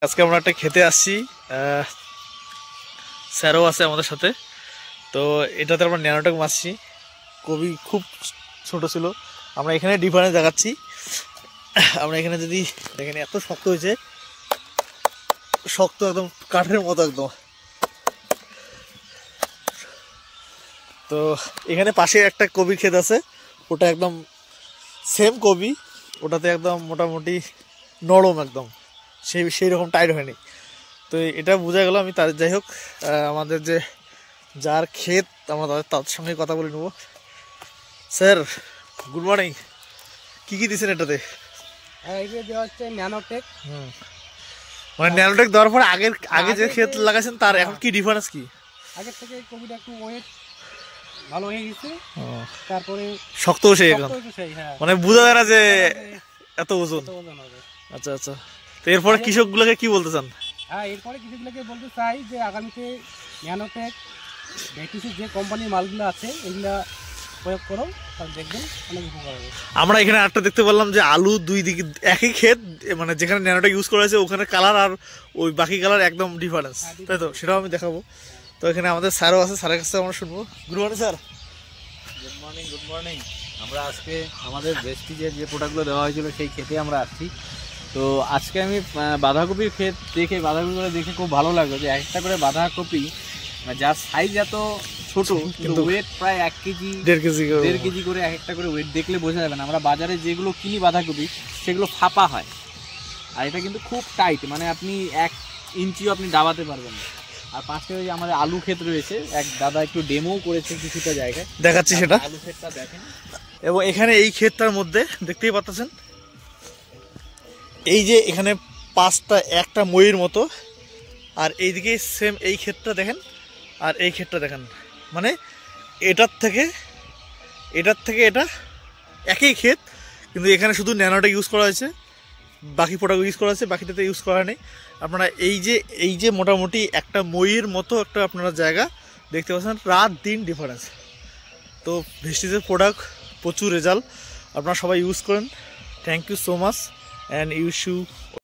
আজকে আমরা একটা খেতে আসছি, স্যারও আছে আমাদের সাথে। তো এটাতে আমরা ন্যানোটেক মারছি, কবি খুব ছোট ছিল। আমরা এখানে ডিফারেন্স দেখাচ্ছি। আমরা এখানে যদি দেখেন এত শক্ত হয়েছে, শক্ত একদম কাঠের মতো একদম। তো এখানে পাশে একটা কবি ক্ষেত আছে, ওটা একদম সেম কবি, ওটাতে একদম মোটামুটি নরম একদম, সেই রকম টাইট হয়নি। তো এটা বোঝা গেল। আমি তার যাই হোক, আমাদের যে যার ক্ষেত আমরা তার সঙ্গে কথা বলে নেব। স্যার গুড মর্নিং, কী কী দিচ্ছেন এটাতে? ন্যানোটেক। মানে ন্যানোটেক দেওয়ার পরে আগে যে ক্ষেত লাগাইছেন তার এখন কি ডিফারেন্স কি? আগের থেকে কবিটা একটু ওয়েট ভালো হয়ে গেছে, তারপরে শক্ত সেই এখন, মানে বোঝা যায় না যে এত ওজন। আচ্ছা আচ্ছা, তো এরপরে কৃষকগুলোকে কি বলতে চান? হ্যাঁ, এরপরে কৃষকগুলোকে বলতে চাই যে আগামীতে ন্যানোটেক বেটিসি যে কোম্পানির মালগুলো আছে এগুলা প্রয়োগ করো, তাহলে দেখবেন অনেক উপকার হবে। আমরা এখানে আরেকটা দেখতে পারলাম যে আলু দুই দিকে একই ক্ষেত, মানে যেখানে ন্যানোটেক ইউজ করা হয়েছে ওখানে কালার আর ওই বাকি কালার একদম ডিফারেন্স, তাই তো? সেটাও আমি দেখাবো। তো এখানে আমাদের স্যারও আছে, স্যারের কাছে আমরা শুনবো। Good morning sir. Good morning, good morning. আমরা আজকে আমাদের ভেস্টিজের যে প্রোডাক্টগুলো দেওয়া হয়েছিল সেই ক্ষেতে আমরা আসছি। তো আজকে আমি বাঁধাকপির ক্ষেত দেখে, বাঁধাকপিগুলো দেখে খুব ভালো লাগলো যে একটা করে বাঁধাকপি, যার সাইজ এত ছোট কিন্তু ওয়েট প্রায় 1 কেজি 1.5 কেজি করে এক একটা করে ওয়েট দেখলে বোঝা যাবে না। আমরা বাজারে যেগুলো কিনি বাঁধাকপি সেগুলো ফাঁপা হয়, আর এটা কিন্তু খুব টাইট, মানে আপনি 1 ইঞ্চিও আপনি দাবাতে পারবেন না। আর পাশে ওই আমাদের আলু ক্ষেত রয়েছে, এক দাদা একটু ডেমো করেছে কিছুটা জায়গায়, দেখাচ্ছি সেটা। আলু ক্ষেতটা দেখেন। এবং এখানে এই ক্ষেতটার মধ্যে দেখতেই পাচ্ছেন, এই যে এখানে 5টা একটা ময়ূর মতো, আর এইদিকে সেম এই ক্ষেতটা দেখেন, আর এই ক্ষেতটা দেখেন, মানে এটার থেকে এটা একই ক্ষেত, কিন্তু এখানে শুধু ন্যানোটেক ইউজ করা হয়েছে, বাকি প্রোডাক্ট ইউজ করা হয়েছে, বাকিটাতে ইউজ করা নেই। আপনারা এই যে মোটামুটি একটা ময়ূর মতো একটা আপনারা জায়গা দেখতে পাচ্ছেন, রাত দিন ডিফারেন্স। তো ভেস্টিজের প্রোডাক্ট প্রচুর রেজাল্ট, আপনারা সবাই ইউজ করেন। Thank you so much and use you